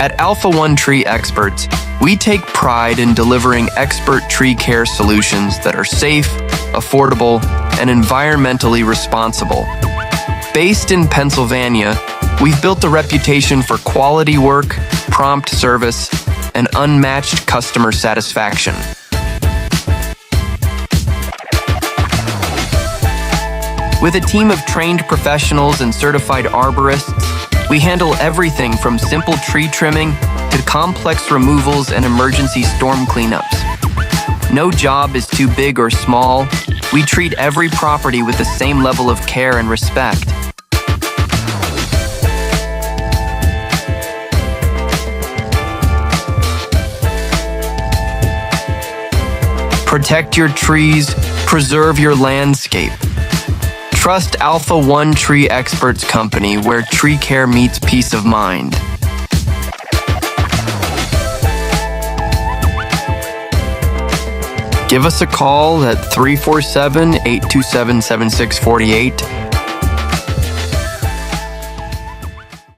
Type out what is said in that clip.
At Alpha One Tree Experts, we take pride in delivering expert tree care solutions that are safe, affordable, and environmentally responsible. Based in Pennsylvania, we've built a reputation for quality work, prompt service, and unmatched customer satisfaction. With a team of trained professionals and certified arborists, we handle everything from simple tree trimming to complex removals and emergency storm cleanups. No job is too big or small. We treat every property with the same level of care and respect. Protect your trees, preserve your landscape. Trust Alpha One Tree Experts Company, where tree care meets peace of mind. Give us a call at 347-827-7648